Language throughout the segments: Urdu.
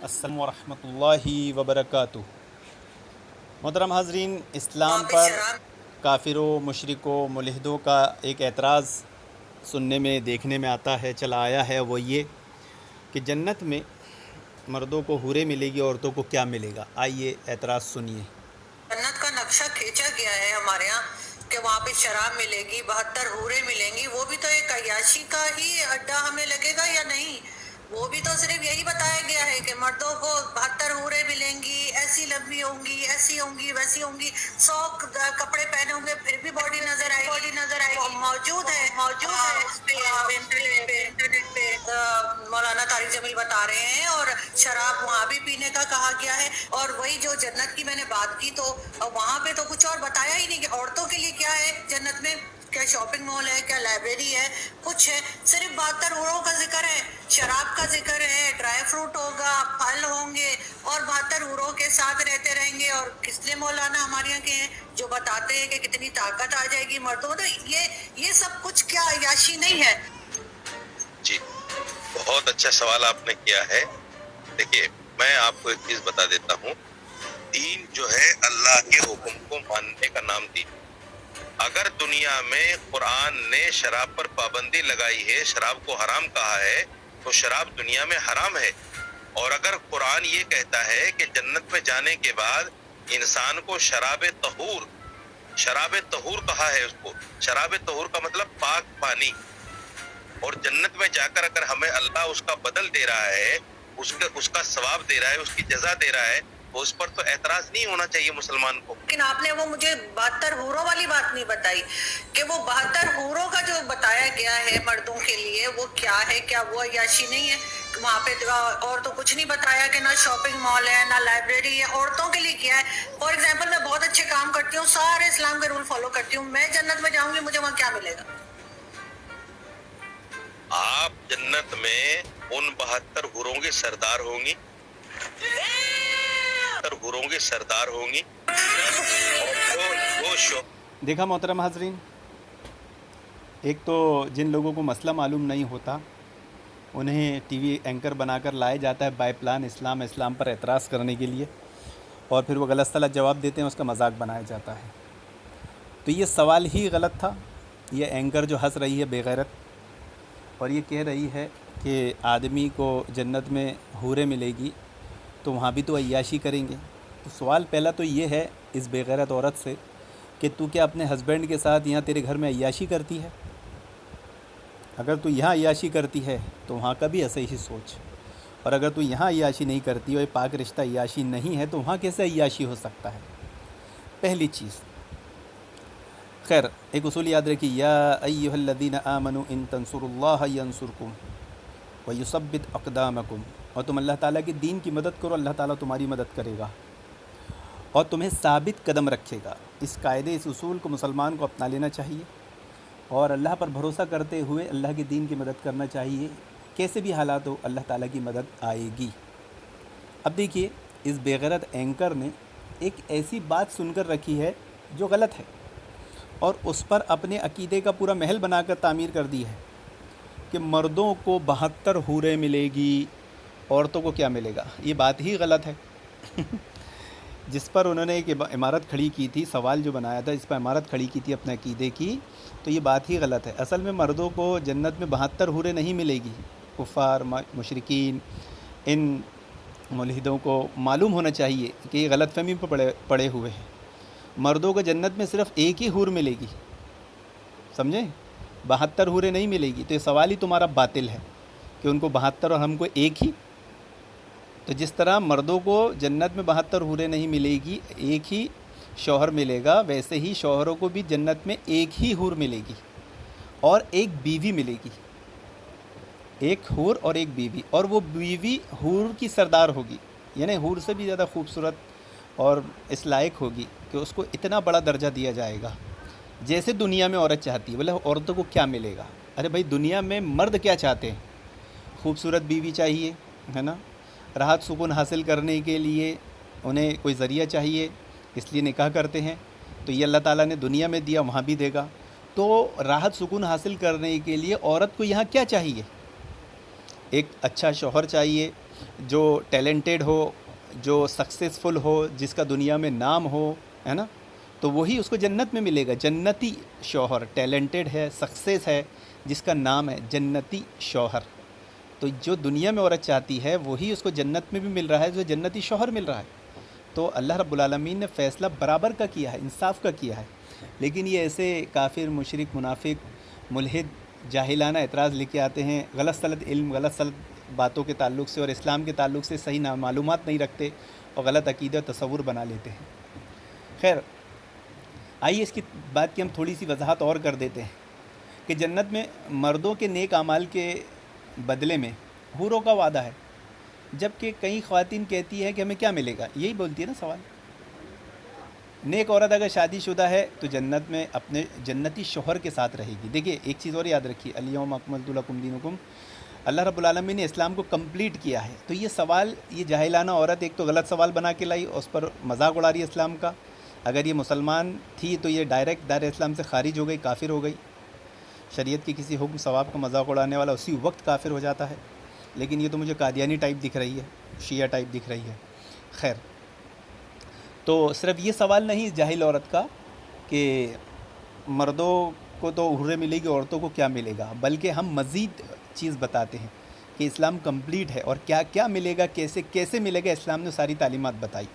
السلام ورحمۃ اللہ وبرکاتہ۔ محترم حاضرین، اسلام پر کافروں، مشرکوں، ملحدوں کا ایک اعتراض سننے میں دیکھنے میں آتا ہے، چلا آیا ہے، وہ یہ کہ جنت میں مردوں کو حوریں ملے گی، عورتوں کو کیا ملے گا۔ آئیے اعتراض سنیے۔ جنت کا نقشہ کھینچا گیا ہے ہمارے ہاں کہ وہاں پہ شراب ملے گی، 72 حوریں ملیں گی، وہ بھی تو ایک عیاشی کا ہی اڈا ہمیں لگے گا یا نہیں؟ وہ بھی تو صرف یہی بتایا گیا ہے کہ مردوں کو 72 حوریں ملیں گی، ایسی لمبی ہوں گی، ایسی ہوں گی، ویسی ہوں گی، 100 کپڑے پہنے ہوں گے پھر بھی باڈی نظر آئے گی۔ وہ موجود ہے اس پہ انٹرنیٹ پہ مولانا طارق جمیل بتا رہے ہیں، اور شراب وہاں بھی پینے کا کہا گیا ہے۔ اور وہی جو جنت کی میں نے بات کی تو وہاں پہ تو کچھ اور بتایا ہی نہیں کہ عورتوں کے لیے کیا ہے جنت میں، کیا شاپنگ مال ہے، کیا لائبریری ہے، کچھ ہے؟ صرف 72 حوروں کا ذکر ہے، شراب کا ذکر ہے، ڈرائی فروٹ ہوگا، پھل ہوں گے، اور 72 حوروں کے ساتھ رہتے رہیں گے۔ اور کس لیے مولانا ہمارے یہاں کے ہیں جو بتاتے ہیں کہ کتنی طاقت آ جائے گی مردوں کو؟ تو یہ سب کچھ کیا عیاشی نہیں ہے؟ جی، بہت اچھا سوال آپ نے کیا ہے۔ دیکھیے، میں آپ کو ایک چیز بتا دیتا ہوں، دین جو ہے اللہ کے حکم کو ماننے کا نام دین۔ اگر دنیا میں قرآن نے شراب پر پابندی لگائی ہے، شراب کو حرام کہا ہے، تو شراب دنیا میں حرام ہے۔ اور اگر قرآن یہ کہتا ہے کہ جنت میں جانے کے بعد انسان کو شراب طہور کہا ہے، اس کو شراب طہور کا مطلب پاک پانی، اور جنت میں جا کر اگر ہمیں اللہ اس کا بدل دے رہا ہے، اس کا ثواب دے رہا ہے، اس کی جزا دے رہا ہے، تو اس پر تو اعتراض نہیں ہونا چاہیے مسلمان کو۔ لیکن آپ نے وہ مجھے 72 حوروں والی بات نہیں بتائی کہ وہ 72 حوروں کا جو بتایا گیا ہے مردوں کے لیے وہ کیا ہے؟ کیا وہ عیاشی نہیں ہے؟ وہاں پہ اور تو کچھ نہیں بتایا کہ نہ شاپنگ مال ہے، نہ لائبریری ہے۔ عورتوں کے لیے کیا ہے؟ فار ایگزامپل میں بہت اچھے کام کرتی ہوں، سارے اسلام کے رول فالو کرتی ہوں، میں جنت میں جاؤں گی، مجھے وہاں کیا ملے گا؟ آپ جنت میں ان 72 حوروں کے سردار ہوں گی، 72 حوروں کے سردار ہوں گی، اور جو دیکھا محترم حاضرین، ایک تو جن لوگوں کو مسئلہ معلوم نہیں ہوتا انہیں ٹی وی اینکر بنا کر لایا جاتا ہے بائی پلان اسلام پر اعتراض کرنے کے لیے، اور پھر وہ غلط سلط جواب دیتے ہیں، اس کا مذاق بنایا جاتا ہے۔ تو یہ سوال ہی غلط تھا۔ یہ اینکر جو ہنس رہی ہے بے غیرت، اور یہ کہہ رہی ہے کہ آدمی کو جنت میں حوریں ملے گی تو وہاں بھی تو عیاشی کریں گے۔ تو سوال پہلا تو یہ ہے اس بے غیرت عورت سے کہ تو کیا اپنے ہسبینڈ کے ساتھ یہاں تیرے گھر میں عیاشی کرتی ہے؟ اگر تو یہاں عیاشی کرتی ہے تو وہاں کا بھی ایسے ہی سوچ، اور اگر تو یہاں عیاشی نہیں کرتی اور یہ پاک رشتہ عیاشی نہیں ہے تو وہاں کیسے عیاشی ہو سکتا ہے؟ پہلی چیز۔ خیر، ایک اصول یاد رکھیے، یا ایھا الذین آمنوا ان تنصروا اللہ ینصرکم ویثبت اقدامکم، اور تم اللہ تعالیٰ کے دین کی مدد کرو، اللہ تعالیٰ تمہاری مدد کرے گا اور تمہیں ثابت قدم رکھے گا۔ اس قاعدے، اس اصول کو مسلمان کو اپنا لینا چاہیے، اور اللہ پر بھروسہ کرتے ہوئے اللہ کے دین کی مدد کرنا چاہیے۔ کیسے بھی حالات ہو اللہ تعالیٰ کی مدد آئے گی۔ اب دیکھیے، اس بے غیرت اینکر نے ایک ایسی بات سن کر رکھی ہے جو غلط ہے، اور اس پر اپنے عقیدے کا پورا محل بنا کر تعمیر کر دی ہے کہ مردوں کو 72 حوریں ملے گی، عورتوں کو کیا ملے گا۔ یہ بات ہی غلط ہے۔ جس پر انہوں نے ایک عمارت کھڑی کی تھی، سوال جو بنایا تھا اس پر عمارت کھڑی کی تھی اپنے عقیدے کی، تو یہ بات ہی غلط ہے۔ اصل میں مردوں کو جنت میں 72 حوریں نہیں ملے گی۔ کفار، مشرکین، ان ملحدوں کو معلوم ہونا چاہیے کہ یہ غلط فہمی پہ پڑے ہوئے ہیں۔ مردوں کو جنت میں صرف ایک ہی حور ملے گی، سمجھیں؟ 72 حوریں نہیں ملے گی۔ تو یہ سوال ہی تمہارا باطل ہے کہ ان کو 72 اور ہم کو ایک ہی۔ تو جس طرح مردوں کو جنت میں 72 حوریں نہیں ملے گی، ایک ہی شوہر ملے گا، ویسے ہی شوہروں کو بھی جنت میں ایک ہی حور ملے گی اور ایک بیوی ملے گی، ایک حور اور ایک بیوی، اور وہ بیوی حور کی سردار ہوگی، یعنی حور سے بھی زیادہ خوبصورت اور اس لائق ہوگی کہ اس کو اتنا بڑا درجہ دیا جائے گا جیسے دنیا میں عورت چاہتی ہے۔ بولے عورتوں کو کیا ملے گا؟ ارے بھائی، دنیا میں مرد کیا چاہتے ہیں؟ خوبصورت بیوی چاہیے، ہے نا؟ راحت سکون حاصل کرنے کے لیے انہیں کوئی ذریعہ چاہیے، اس لیے نکاح کرتے ہیں۔ تو یہ اللہ تعالیٰ نے دنیا میں دیا، وہاں بھی دے گا۔ تو راحت سکون حاصل کرنے کے لیے عورت کو یہاں کیا چاہیے؟ ایک اچھا شوہر چاہیے، جو ٹیلنٹڈ ہو، جو سکسیزفل ہو، جس کا دنیا میں نام ہو، ہے نا، تو وہی اس کو جنت میں ملے گا. جنتی شوہر، ٹیلنٹڈ ہے، سکسیس ہے، جس کا نام ہے جنتی شوہر. تو جو دنیا میں عورت چاہتی ہے وہی اس کو جنت میں بھی مل رہا ہے، جو جنتی شوہر مل رہا ہے. تو اللہ رب العالمین نے فیصلہ برابر کا کیا ہے، انصاف کا کیا ہے. لیکن یہ ایسے کافر، مشرک، منافق، ملحد جاہلانہ اعتراض لے کے آتے ہیں، غلط سلط علم، غلط سلط باتوں کے تعلق سے اور اسلام کے تعلق سے صحیح معلومات نہیں رکھتے اور غلط عقیدہ تصور بنا لیتے ہیں. خیر، آئیے اس کی بات کی ہم تھوڑی سی وضاحت اور کر دیتے ہیں کہ جنت میں مردوں کے نیک اعمال کے بدلے میں حوروں کا وعدہ ہے، جبکہ کئی خواتین کہتی ہے کہ ہمیں کیا ملے گا. یہی بولتی ہے نا سوال. نیک عورت اگر شادی شدہ ہے تو جنت میں اپنے جنتی شوہر کے ساتھ رہے گی. دیکھیے ایک چیز اور یاد رکھیے، الیوم اکملت لکم دینکم، اللہ رب العالمین نے اسلام کو کمپلیٹ کیا ہے. تو یہ سوال، یہ جاہلانہ عورت ایک تو غلط سوال بنا کے لائی اور اس پر مذاق اڑا رہی ہے اسلام کا. اگر یہ مسلمان تھی تو یہ ڈائریکٹ دائرہ اسلام سے خارج ہو گئی، کافر ہو گئی. شریعت کے کسی حکم ثواب کا مذاق اڑانے والا اسی وقت کافر ہو جاتا ہے. لیکن یہ تو مجھے قادیانی ٹائپ دکھ رہی ہے، شیعہ ٹائپ دکھ رہی ہے. خیر، تو صرف یہ سوال نہیں اس جاہل عورت کا کہ مردوں کو تو حوریں ملے گی، عورتوں کو کیا ملے گا، بلکہ ہم مزید چیز بتاتے ہیں کہ اسلام کمپلیٹ ہے اور کیا کیا ملے گا، کیسے کیسے ملے گا. اسلام نے ساری تعلیمات بتائی.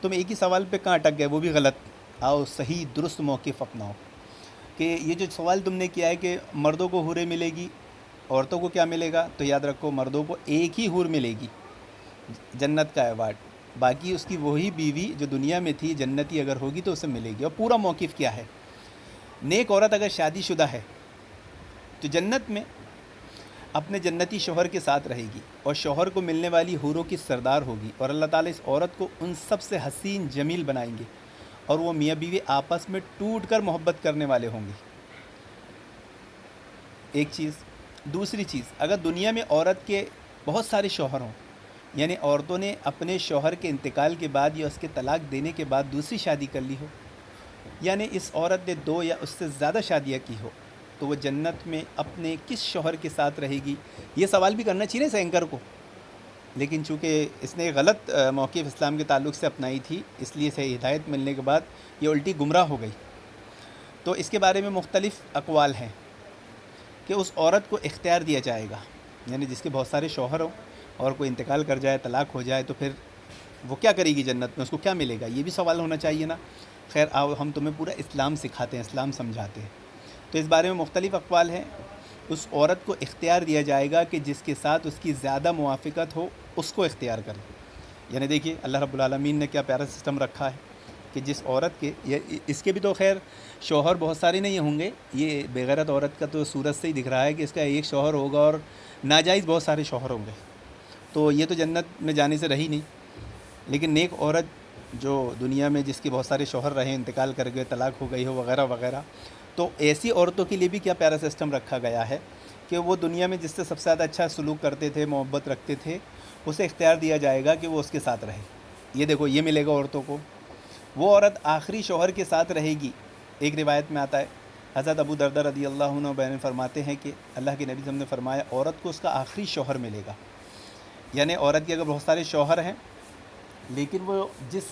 تم ایک ہی سوال پہ کہاں اٹک گئے، وہ بھی غلط. آؤ صحیح درست موقف اپناؤ کہ یہ جو سوال تم نے کیا ہے کہ مردوں کو حوریں ملے گی، عورتوں کو کیا ملے گا، تو یاد رکھو مردوں کو ایک ہی حور ملے گی، جنت کا ایوارڈ. باقی اس کی وہی بیوی جو دنیا میں تھی جنتی اگر ہوگی تو اسے ملے گی. اور پورا موقف کیا ہے، نیک عورت اگر شادی شدہ ہے تو جنت میں اپنے جنتی شوہر کے ساتھ رہے گی اور شوہر کو ملنے والی حوروں کی سردار ہوگی. اور اللہ تعالیٰ اس عورت کو ان سب سے حسین جمیل بنائیں گے اور وہ میاں بیوی آپس میں ٹوٹ کر محبت کرنے والے ہوں گے. ایک چیز. دوسری چیز، اگر دنیا میں عورت کے بہت سارے شوہر ہوں، یعنی عورتوں نے اپنے شوہر کے انتقال کے بعد یا اس کے طلاق دینے کے بعد دوسری شادی کر لی ہو، یعنی اس عورت نے 2 یا اس سے زیادہ شادیاں کی ہو، تو وہ جنت میں اپنے کس شوہر کے ساتھ رہے گی. یہ سوال بھی کرنا چاہیے اس اینکر کو، لیکن چونکہ اس نے غلط موقف اسلام کے تعلق سے اپنائی تھی، اس لیے اسے ہدایت ملنے کے بعد یہ الٹی گمراہ ہو گئی. تو اس کے بارے میں مختلف اقوال ہیں کہ اس عورت کو اختیار دیا جائے گا، یعنی جس کے بہت سارے شوہر ہوں اور کوئی انتقال کر جائے، طلاق ہو جائے، تو پھر وہ کیا کرے گی جنت میں، اس کو کیا ملے گا. یہ بھی سوال ہونا چاہیے نا. خیر آؤ ہم تمہیں پورا اسلام سکھاتے ہیں، اسلام سمجھاتے ہیں. تو اس بارے میں مختلف اقوال ہیں. اس عورت کو اختیار دیا جائے گا کہ جس کے ساتھ اس کی زیادہ موافقت ہو اس کو اختیار کرے. یعنی دیکھیے اللہ رب العالمین نے کیا پیارا سسٹم رکھا ہے کہ جس عورت کے، اس کے بھی تو خیر شوہر بہت سارے نہیں ہوں گے، یہ بےغیرت عورت کا تو صورت سے ہی دکھ رہا ہے کہ اس کا ایک شوہر ہوگا اور ناجائز بہت سارے شوہر ہوں گے، تو یہ تو جنت میں جانے سے رہی نہیں. لیکن نیک عورت جو دنیا میں جس کے بہت سارے شوہر رہے، انتقال کر گئے، طلاق ہو گئی ہو وغیرہ وغیرہ، تو ایسی عورتوں کے لیے بھی کیا پیارا سسٹم رکھا گیا ہے کہ وہ دنیا میں جس سے سب سے زیادہ اچھا سلوک کرتے تھے، محبت رکھتے تھے، اسے اختیار دیا جائے گا کہ وہ اس کے ساتھ رہے. یہ دیکھو یہ ملے گا عورتوں کو. وہ عورت آخری شوہر کے ساتھ رہے گی. ایک روایت میں آتا ہے، حضرت ابو دردہ رضی اللہ عنہ بیان فرماتے ہیں کہ اللہ کے نبی صلی اللہ علیہ وسلم نے فرمایا عورت کو اس کا آخری شوہر ملے گا. یعنی عورت کے اگر بہت سارے شوہر ہیں لیکن وہ جس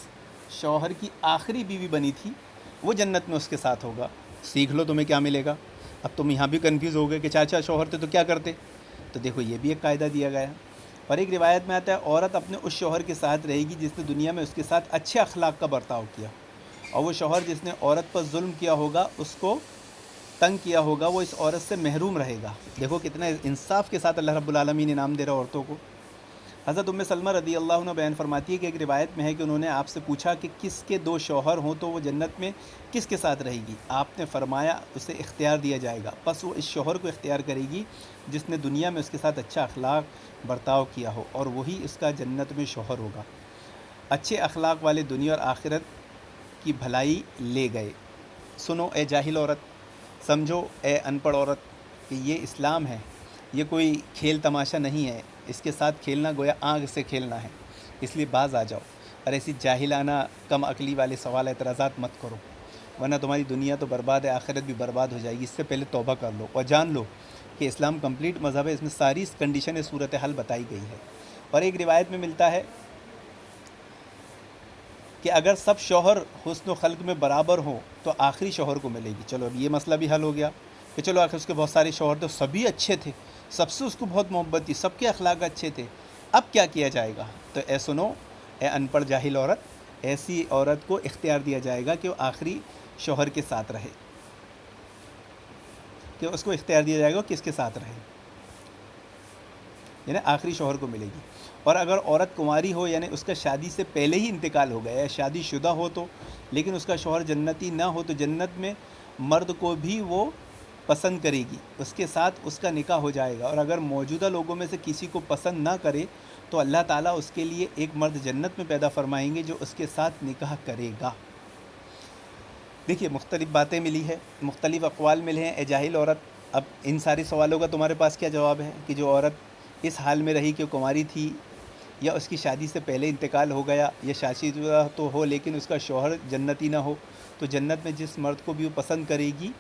شوہر کی آخری بیوی بنی تھی وہ جنت میں اس کے ساتھ ہوگا. سیکھ لو تمہیں کیا ملے گا. اب تم یہاں بھی کنفیوز ہو گئے کہ 4 شوہر تھے تو کیا کرتے. تو دیکھو یہ بھی ایک قاعدہ دیا گیا. اور ایک روایت میں آتا ہے عورت اپنے اس شوہر کے ساتھ رہے گی جس نے دنیا میں اس کے ساتھ اچھے اخلاق کا برتاؤ کیا، اور وہ شوہر جس نے عورت پر ظلم کیا ہوگا، اس کو تنگ کیا ہوگا، وہ اس عورت سے محروم رہے گا. دیکھو کتنا انصاف کے ساتھ اللہ رب العالمین انعام دے رہا عورتوں کو. حضرت ام سلمہ رضی اللہ عنہ بیان فرماتی ہے کہ ایک روایت میں ہے کہ انہوں نے آپ سے پوچھا کہ کس کے 2 شوہر ہوں تو وہ جنت میں کس کے ساتھ رہے گی. آپ نے فرمایا اسے اختیار دیا جائے گا، پس وہ اس شوہر کو اختیار کرے گی جس نے دنیا میں اس کے ساتھ اچھا اخلاق برتاؤ کیا ہو، اور وہی اس کا جنت میں شوہر ہوگا. اچھے اخلاق والے دنیا اور آخرت کی بھلائی لے گئے. سنو اے جاہل عورت، سمجھو اے ان پڑھ عورت کہ یہ اسلام ہے، یہ کوئی کھیل تماشا نہیں ہے. اس کے ساتھ کھیلنا گویا آگ سے کھیلنا ہے. اس لیے باز آ جاؤ اور ایسی جاہلانہ کم عقلی والے سوال اعتراضات مت کرو، ورنہ تمہاری دنیا تو برباد ہے، آخرت بھی برباد ہو جائے گی. اس سے پہلے توبہ کر لو اور جان لو کہ اسلام کمپلیٹ مذہب ہے، اس میں ساری کنڈیشن صورتحال بتائی گئی ہے. اور ایک روایت میں ملتا ہے کہ اگر سب شوہر حسن و خلق میں برابر ہوں تو آخری شوہر کو ملے گی. چلو اب یہ مسئلہ بھی حل ہو گیا کہ چلو آخر اس کے بہت سارے شوہر تھے، سبھی اچھے تھے، سب سے اس کو بہت محبت تھی، سب کے اخلاق اچھے تھے. اب کیا کیا جائے گا؟ تو اے سنو اے ان پڑھ جاہل عورت، ایسی عورت کو اختیار دیا جائے گا کہ وہ آخری شوہر کے ساتھ رہے، کہ اس کو اختیار دیا جائے گا کس کے ساتھ رہے، یعنی آخری شوہر کو ملے گی. اور اگر عورت کنواری ہو، یعنی اس کا شادی سے پہلے ہی انتقال ہو گیا یا شادی شدہ ہو تو، لیکن اس کا شوہر جنتی نہ ہو، تو جنت میں مرد کو بھی وہ پسند کرے گی، اس کے ساتھ اس کا نکاح ہو جائے گا. اور اگر موجودہ لوگوں میں سے کسی کو پسند نہ کرے تو اللہ تعالیٰ اس کے لیے ایک مرد جنت میں پیدا فرمائیں گے جو اس کے ساتھ نکاح کرے گا. دیکھیے مختلف باتیں ملی ہے، مختلف اقوال ملے ہیں. اے جاہل عورت، اب ان ساری سوالوں کا تمہارے پاس کیا جواب ہے کہ جو عورت اس حال میں رہی کہ وہ کنواری تھی، یا اس کی شادی سے پہلے انتقال ہو گیا، یا شادی شدہ تو ہو لیکن اس کا شوہر جنتی نہ ہو، تو جنت میں جس مرد کو بھی وہ پسند کرے گی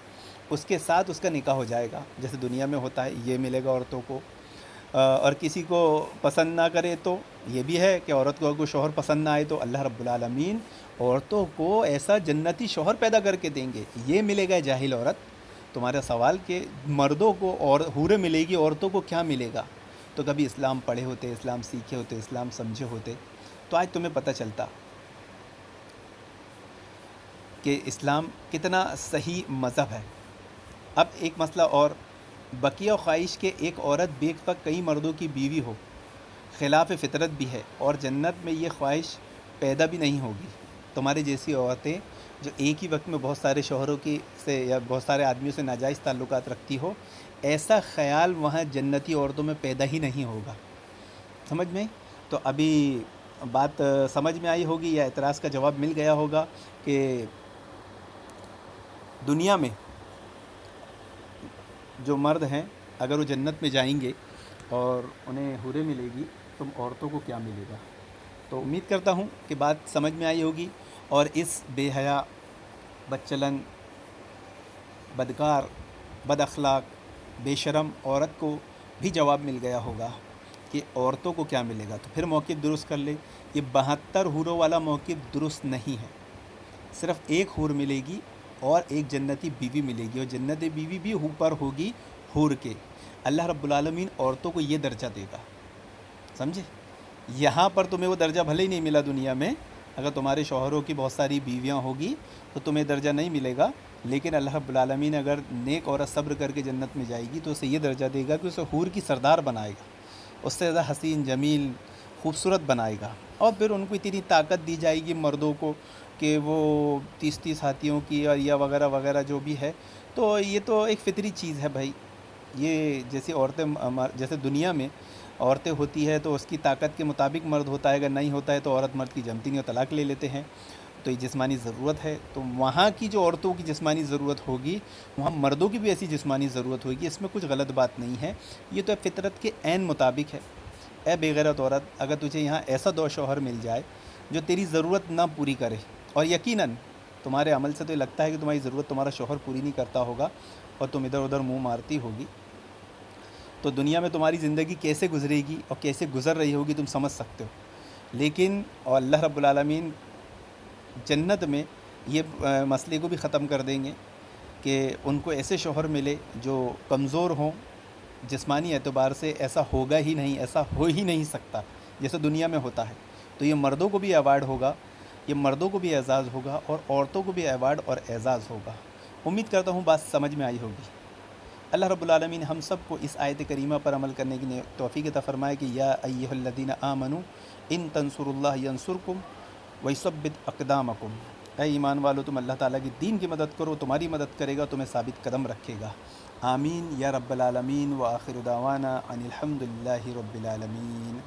اس کے ساتھ اس کا نکاح ہو جائے گا، جیسے دنیا میں ہوتا ہے. یہ ملے گا عورتوں کو. اور کسی کو پسند نہ کرے تو یہ بھی ہے کہ عورت کو اگر شوہر پسند نہ آئے تو اللہ رب العالمین عورتوں کو ایسا جنتی شوہر پیدا کر کے دیں گے. یہ ملے گا جاہل عورت. تمہارا سوال کہ مردوں کو اور حوریں ملے گی، عورتوں کو کیا ملے گا؟ تو کبھی اسلام پڑھے ہوتے، اسلام سیکھے ہوتے، اسلام سمجھے ہوتے تو آج تمہیں پتہ چلتا کہ اسلام کتنا صحیح مذہب ہے. اب ایک مسئلہ اور، بقیہ و خواہش کے ایک عورت بیک وقت کئی مردوں کی بیوی ہو خلاف فطرت بھی ہے، اور جنت میں یہ خواہش پیدا بھی نہیں ہوگی. تمہارے جیسی عورتیں جو ایک ہی وقت میں بہت سارے شوہروں کی سے یا بہت سارے آدمیوں سے ناجائز تعلقات رکھتی ہو، ایسا خیال وہاں جنتی عورتوں میں پیدا ہی نہیں ہوگا. سمجھ میں؟ تو ابھی بات سمجھ میں آئی ہوگی یا اعتراض کا جواب مل گیا ہوگا کہ دنیا میں جو مرد ہیں اگر وہ جنت میں جائیں گے اور انہیں حوریں ملے گی تو عورتوں کو کیا ملے گا. تو امید کرتا ہوں کہ بات سمجھ میں آئی ہوگی، اور اس بے حیا، بدچلن، بدکار، بد اخلاق، بے شرم عورت کو بھی جواب مل گیا ہوگا کہ عورتوں کو کیا ملے گا. تو پھر موقف درست کر لے. یہ 72 حوروں والا موقف درست نہیں ہے. صرف ایک حور ملے گی اور ایک جنتی بیوی ملے گی، اور جنتی بیوی بھی اوپر ہوگی حور کے. اللہ رب العالمین عورتوں کو یہ درجہ دے گا. سمجھے؟ یہاں پر تمہیں وہ درجہ بھلے ہی نہیں ملا دنیا میں، اگر تمہارے شوہروں کی بہت ساری بیویاں ہوگی تو تمہیں درجہ نہیں ملے گا، لیکن اللہ رب العالمین اگر نیک عورت صبر کر کے جنت میں جائے گی تو اسے یہ درجہ دے گا کہ اسے حور کی سردار بنائے گا، اس سے زیادہ حسین، جمیل، خوبصورت بنائے گا. اور پھر ان کو اتنی طاقت دی جائے گی مردوں کو کہ وہ 30 ہاتھیوں کی اور یا وغیرہ وغیرہ جو بھی ہے. تو یہ تو ایک فطری چیز ہے بھائی. یہ جیسی عورتیں جیسے دنیا میں عورتیں ہوتی ہے تو اس کی طاقت کے مطابق مرد ہوتا ہے، اگر نہیں ہوتا ہے تو عورت مرد کی جمتی نہیں، طلاق لے لیتے ہیں. تو یہ جسمانی ضرورت ہے. تو وہاں کی جو عورتوں کی جسمانی ضرورت ہوگی وہاں مردوں کی بھی ایسی جسمانی ضرورت ہوگی. اس میں کچھ غلط بات نہیں ہے، یہ تو فطرت کے عین مطابق ہے. اے بے غیرت عورت، اگر تجھے یہاں ایسا دو شوہر مل جائے جو تیری ضرورت نہ پوری کرے، اور یقیناً تمہارے عمل سے تو یہ لگتا ہے کہ تمہاری ضرورت تمہارا شوہر پوری نہیں کرتا ہوگا اور تم ادھر ادھر منہ مارتی ہوگی، تو دنیا میں تمہاری زندگی کیسے گزرے گی اور کیسے گزر رہی ہوگی تم سمجھ سکتے ہو. لیکن اور اللہ رب العالمین جنت میں یہ مسئلے کو بھی ختم کر دیں گے کہ ان کو ایسے شوہر ملے جو کمزور ہوں جسمانی اعتبار سے. ایسا ہوگا ہی نہیں، ایسا ہو ہی نہیں سکتا جیسے دنیا میں ہوتا ہے. تو یہ مردوں کو بھی ایوارڈ ہوگا، یہ مردوں کو بھی اعزاز ہوگا اور عورتوں کو بھی ایوارڈ اور اعزاز ہوگا. امید کرتا ہوں بات سمجھ میں آئی ہوگی. اللہ رب العالمین ہم سب کو اس آیت کریمہ پر عمل کرنے کی توفیق عطا فرمائے کہ یا ایھا الذین آمنوا ان تنصروا اللہ ینصرکم ویثبت اقدامکم. اے ایمان والو، تم اللہ تعالیٰ کی دین کی مدد کرو، تمہاری مدد کرے گا، تمہیں ثابت قدم رکھے گا. آمین یا رب العالمین. وآخر دعوانا ان الحمد للہ رب العالمین.